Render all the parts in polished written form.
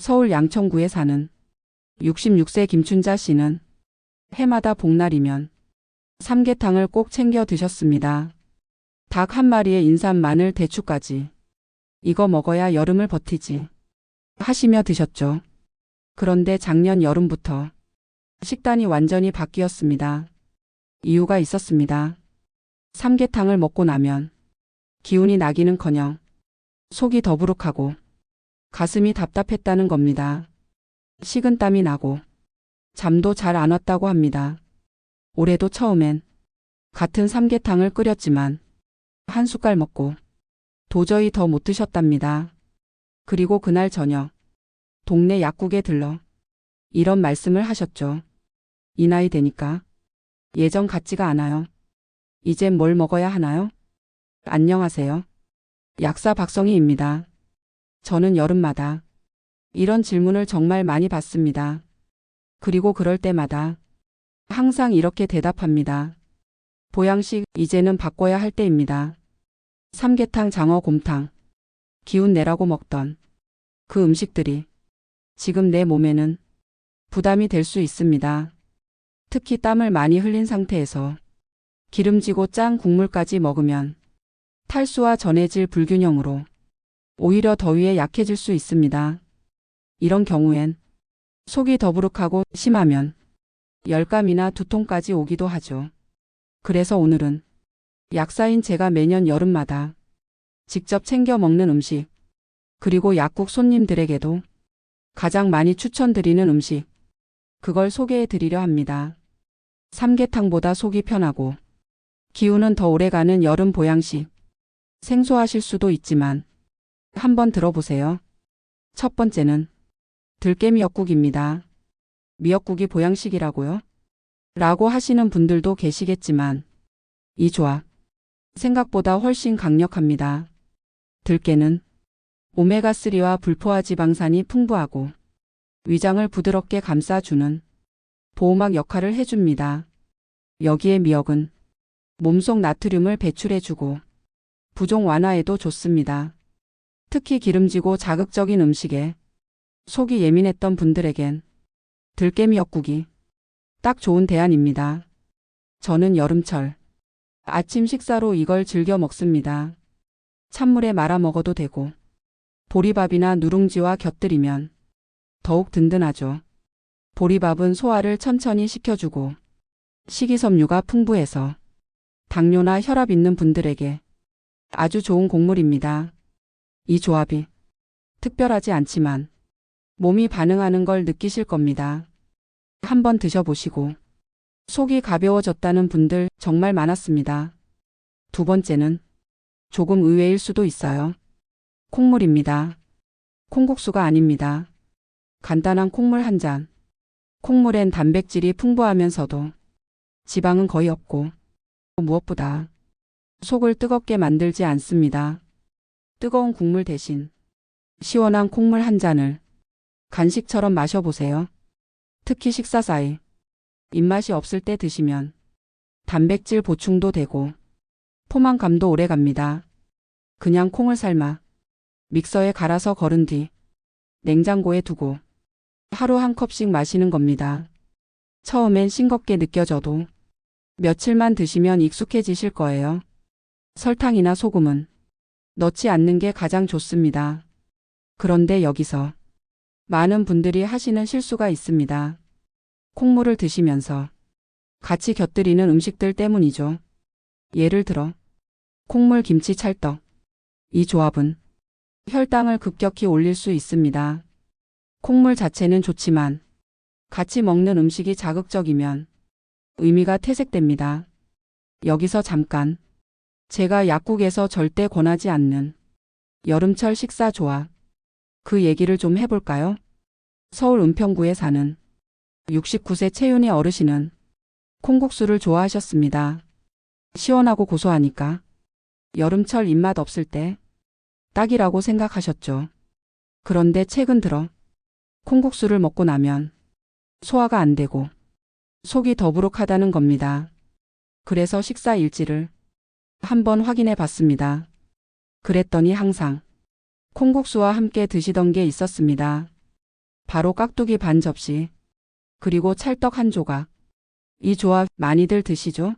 서울 양천구에 사는 66세 김춘자 씨는 해마다 복날이면 삼계탕을 꼭 챙겨 드셨습니다. 닭 한 마리에 인삼, 마늘, 대추까지. 이거 먹어야 여름을 버티지 하시며 드셨죠. 그런데 작년 여름부터 식단이 완전히 바뀌었습니다. 이유가 있었습니다. 삼계탕을 먹고 나면 기운이 나기는커녕 속이 더부룩하고 가슴이 답답했다는 겁니다. 식은땀이 나고 잠도 잘 안 왔다고 합니다. 올해도 처음엔 같은 삼계탕을 끓였지만 한 숟갈 먹고 도저히 더 못 드셨답니다. 그리고 그날 저녁 동네 약국에 들러 이런 말씀을 하셨죠. 이 나이 되니까 예전 같지가 않아요. 이젠 뭘 먹어야 하나요? 안녕하세요. 약사 박성희입니다. 저는 여름마다 이런 질문을 정말 많이 받습니다. 그리고 그럴 때마다 항상 이렇게 대답합니다. 보양식 이제는 바꿔야 할 때입니다. 삼계탕, 장어, 곰탕, 기운 내라고 먹던 그 음식들이 지금 내 몸에는 부담이 될 수 있습니다. 특히 땀을 많이 흘린 상태에서 기름지고 짠 국물까지 먹으면 탈수와 전해질 불균형으로 오히려 더위에 약해질 수 있습니다. 이런 경우엔 속이 더부룩하고 심하면 열감이나 두통까지 오기도 하죠. 그래서 오늘은 약사인 제가 매년 여름마다 직접 챙겨 먹는 음식, 그리고 약국 손님들에게도 가장 많이 추천드리는 음식, 그걸 소개해 드리려 합니다. 삼계탕보다 속이 편하고 기운은 더 오래가는 여름 보양식. 생소하실 수도 있지만 한번 들어보세요. 첫 번째는 들깨미역국입니다. 미역국이 보양식이라고요? 라고 하시는 분들도 계시겠지만 이 조합 생각보다 훨씬 강력합니다. 들깨는 오메가3와 불포화 지방산이 풍부하고 위장을 부드럽게 감싸주는 보호막 역할을 해줍니다. 여기에 미역은 몸속 나트륨을 배출해주고 부종 완화에도 좋습니다. 특히 기름지고 자극적인 음식에 속이 예민했던 분들에겐 들깨미역국이 딱 좋은 대안입니다. 저는 여름철 아침 식사로 이걸 즐겨 먹습니다. 찬물에 말아 먹어도 되고 보리밥이나 누룽지와 곁들이면 더욱 든든하죠. 보리밥은 소화를 천천히 시켜주고 식이섬유가 풍부해서 당뇨나 혈압 있는 분들에게 아주 좋은 곡물입니다. 이 조합이 특별하지 않지만 몸이 반응하는 걸 느끼실 겁니다. 한번 드셔보시고 속이 가벼워졌다는 분들 정말 많았습니다. 두 번째는 조금 의외일 수도 있어요. 콩물입니다. 콩국수가 아닙니다. 간단한 콩물 한 잔. 콩물엔 단백질이 풍부하면서도 지방은 거의 없고 무엇보다 속을 뜨겁게 만들지 않습니다. 뜨거운 국물 대신 시원한 콩물 한 잔을 간식처럼 마셔보세요. 특히 식사 사이 입맛이 없을 때 드시면 단백질 보충도 되고 포만감도 오래 갑니다. 그냥 콩을 삶아 믹서에 갈아서 거른 뒤 냉장고에 두고 하루 한 컵씩 마시는 겁니다. 처음엔 싱겁게 느껴져도 며칠만 드시면 익숙해지실 거예요. 설탕이나 소금은 넣지 않는 게 가장 좋습니다. 그런데 여기서 많은 분들이 하시는 실수가 있습니다. 콩물을 드시면서 같이 곁들이는 음식들 때문이죠. 예를 들어 콩물 김치 찰떡. 이 조합은 혈당을 급격히 올릴 수 있습니다. 콩물 자체는 좋지만 같이 먹는 음식이 자극적이면 의미가 퇴색됩니다. 여기서 잠깐 제가 약국에서 절대 권하지 않는 여름철 식사 조합, 그 얘기를 좀 해볼까요? 서울 은평구에 사는 69세 채윤이 어르신은 콩국수를 좋아하셨습니다. 시원하고 고소하니까 여름철 입맛 없을 때 딱이라고 생각하셨죠. 그런데 최근 들어 콩국수를 먹고 나면 소화가 안 되고 속이 더부룩하다는 겁니다. 그래서 식사 일지를 한번 확인해 봤습니다. 그랬더니 항상 콩국수와 함께 드시던 게 있었습니다. 바로 깍두기 반 접시, 그리고 찰떡 한 조각. 이 조합 많이들 드시죠?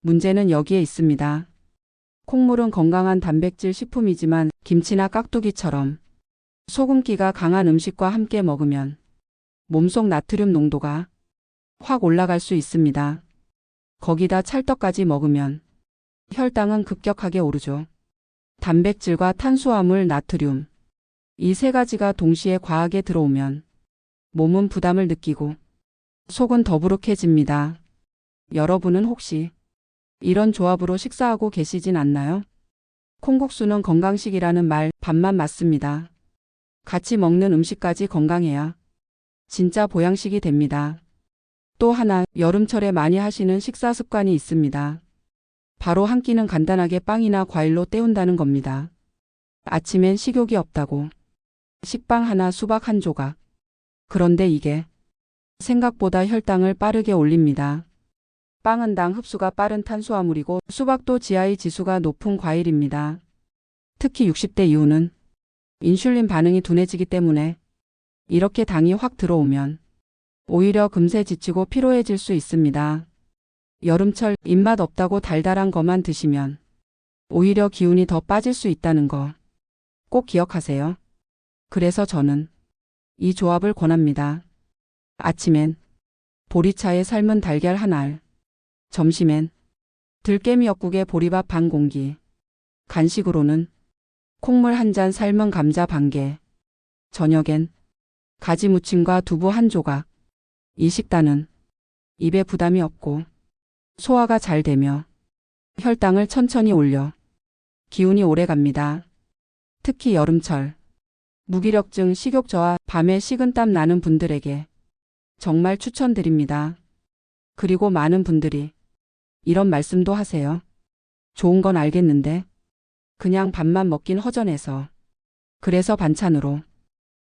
문제는 여기에 있습니다. 콩물은 건강한 단백질 식품이지만 김치나 깍두기처럼 소금기가 강한 음식과 함께 먹으면 몸속 나트륨 농도가 확 올라갈 수 있습니다. 거기다 찰떡까지 먹으면 혈당은 급격하게 오르죠. 단백질과 탄수화물, 나트륨, 이 세 가지가 동시에 과하게 들어오면 몸은 부담을 느끼고 속은 더부룩해집니다. 여러분은 혹시 이런 조합으로 식사하고 계시진 않나요? 콩국수는 건강식이라는 말 반만 맞습니다. 같이 먹는 음식까지 건강해야 진짜 보양식이 됩니다. 또 하나 여름철에 많이 하시는 식사 습관이 있습니다. 바로 한 끼는 간단하게 빵이나 과일로 때운다는 겁니다. 아침엔 식욕이 없다고 식빵 하나, 수박 한 조각. 그런데 이게 생각보다 혈당을 빠르게 올립니다. 빵은 당 흡수가 빠른 탄수화물이고 수박도 GI 지수가 높은 과일입니다. 특히 60대 이후는 인슐린 반응이 둔해지기 때문에 이렇게 당이 확 들어오면 오히려 금세 지치고 피로해질 수 있습니다. 여름철 입맛 없다고 달달한 것만 드시면 오히려 기운이 더 빠질 수 있다는 거 꼭 기억하세요. 그래서 저는 이 조합을 권합니다. 아침엔 보리차에 삶은 달걀 한 알, 점심엔 들깨미역국에 보리밥 반 공기, 간식으로는 콩물 한 잔, 삶은 감자 반 개, 저녁엔 가지 무침과 두부 한 조각. 이 식단은 입에 부담이 없고 소화가 잘 되며 혈당을 천천히 올려 기운이 오래 갑니다. 특히 여름철 무기력증, 식욕 저하, 밤에 식은땀 나는 분들에게 정말 추천드립니다. 그리고 많은 분들이 이런 말씀도 하세요. 좋은 건 알겠는데 그냥 밥만 먹긴 허전해서. 그래서 반찬으로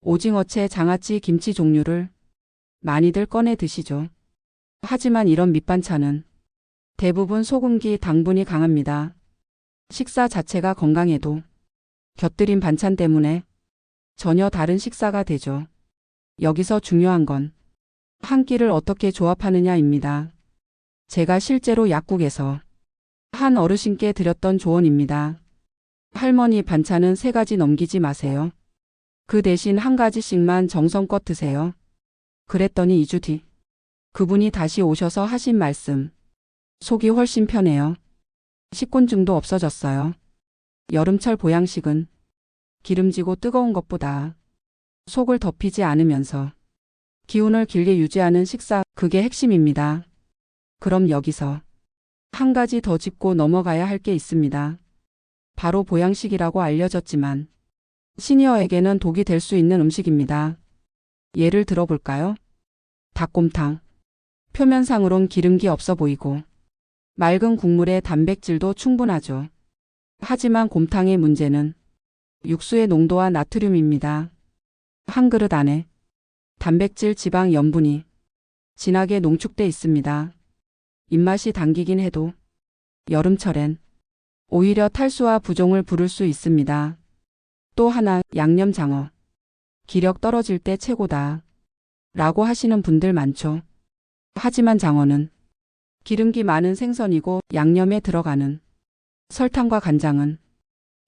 오징어채, 장아찌, 김치 종류를 많이들 꺼내 드시죠. 하지만 이런 밑반찬은 대부분 소금기, 당분이 강합니다. 식사 자체가 건강해도 곁들인 반찬 때문에 전혀 다른 식사가 되죠. 여기서 중요한 건 한 끼를 어떻게 조합하느냐입니다. 제가 실제로 약국에서 한 어르신께 드렸던 조언입니다. 할머니, 반찬은 3가지 넘기지 마세요. 그 대신 1가지씩만 정성껏 드세요. 그랬더니 2주 뒤 그분이 다시 오셔서 하신 말씀. 속이 훨씬 편해요. 식곤증도 없어졌어요. 여름철 보양식은 기름지고 뜨거운 것보다 속을 덮이지 않으면서 기운을 길게 유지하는 식사, 그게 핵심입니다. 그럼 여기서 한 가지 더 짚고 넘어가야 할 게 있습니다. 바로 보양식이라고 알려졌지만 시니어에게는 독이 될 수 있는 음식입니다. 예를 들어볼까요? 닭곰탕. 표면상으론 기름기 없어 보이고 맑은 국물에 단백질도 충분하죠. 하지만 곰탕의 문제는 육수의 농도와 나트륨입니다. 한 그릇 안에 단백질, 지방, 염분이 진하게 농축돼 있습니다. 입맛이 당기긴 해도 여름철엔 오히려 탈수와 부종을 부를 수 있습니다. 또 하나, 양념장어. 기력 떨어질 때 최고다 라고 하시는 분들 많죠. 하지만 장어는 기름기 많은 생선이고 양념에 들어가는 설탕과 간장은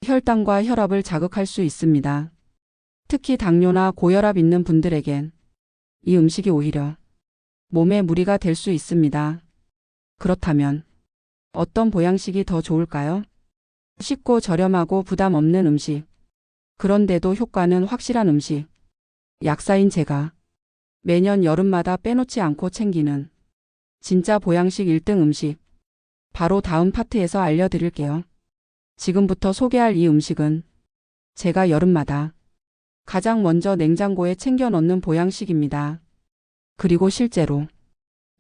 혈당과 혈압을 자극할 수 있습니다. 특히 당뇨나 고혈압 있는 분들에겐 이 음식이 오히려 몸에 무리가 될 수 있습니다. 그렇다면 어떤 보양식이 더 좋을까요? 쉽고 저렴하고 부담 없는 음식. 그런데도 효과는 확실한 음식. 약사인 제가 매년 여름마다 빼놓지 않고 챙기는 진짜 보양식 1등 음식. 바로 다음 파트에서 알려드릴게요. 지금부터 소개할 이 음식은 제가 여름마다 가장 먼저 냉장고에 챙겨 넣는 보양식입니다. 그리고 실제로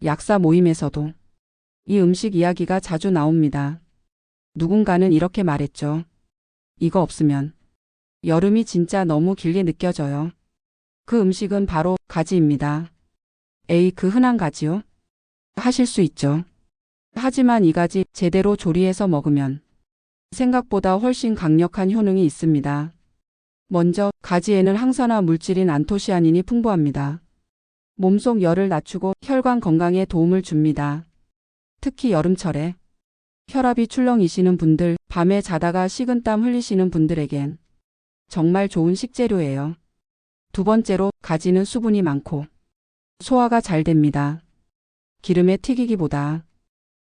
약사 모임에서도 이 음식 이야기가 자주 나옵니다. 누군가는 이렇게 말했죠. 이거 없으면 여름이 진짜 너무 길게 느껴져요. 그 음식은 바로 가지입니다. 에이, 그 흔한 가지요? 하실 수 있죠. 하지만 이 가지 제대로 조리해서 먹으면 생각보다 훨씬 강력한 효능이 있습니다. 먼저 가지에는 항산화 물질인 안토시아닌이 풍부합니다. 몸속 열을 낮추고 혈관 건강에 도움을 줍니다. 특히 여름철에 혈압이 출렁이시는 분들, 밤에 자다가 식은땀 흘리시는 분들에겐 정말 좋은 식재료예요. 두 번째로, 가지는 수분이 많고 소화가 잘 됩니다. 기름에 튀기기보다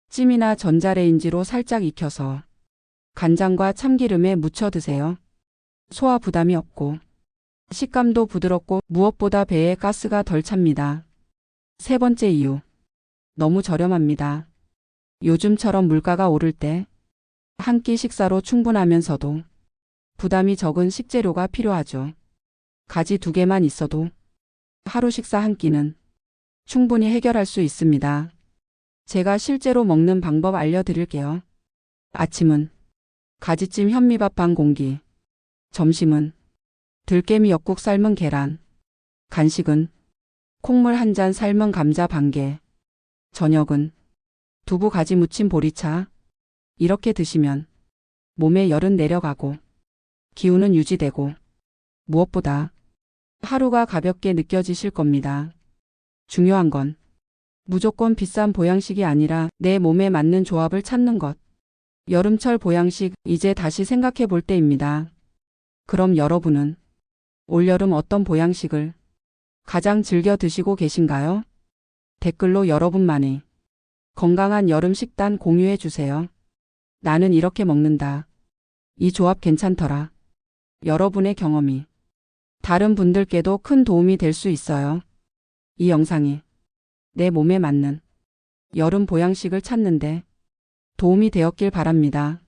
찜이나 전자레인지로 살짝 익혀서 간장과 참기름에 무쳐 드세요. 소화 부담이 없고 식감도 부드럽고 무엇보다 배에 가스가 덜 찹니다. 세 번째 이유, 너무 저렴합니다. 요즘처럼 물가가 오를 때 한 끼 식사로 충분하면서도 부담이 적은 식재료가 필요하죠. 가지 2개만 있어도 하루 식사 한 끼는 충분히 해결할 수 있습니다. 제가 실제로 먹는 방법 알려드릴게요. 아침은 가지찜 현미밥 반 공기, 점심은 들깨미 엽국 삶은 계란, 간식은 콩물 1잔 삶은 감자 반 개, 저녁은 두부 가지 무침 보리차. 이렇게 드시면 몸에 열은 내려가고 기운은 유지되고 무엇보다 하루가 가볍게 느껴지실 겁니다. 중요한 건 무조건 비싼 보양식이 아니라 내 몸에 맞는 조합을 찾는 것. 여름철 보양식, 이제 다시 생각해 볼 때입니다. 그럼 여러분은 올여름 어떤 보양식을 가장 즐겨 드시고 계신가요? 댓글로 여러분만의 건강한 여름 식단 공유해 주세요. 나는 이렇게 먹는다. 이 조합 괜찮더라. 여러분의 경험이 다른 분들께도 큰 도움이 될 수 있어요. 이 영상이 내 몸에 맞는 여름 보양식을 찾는데 도움이 되었길 바랍니다.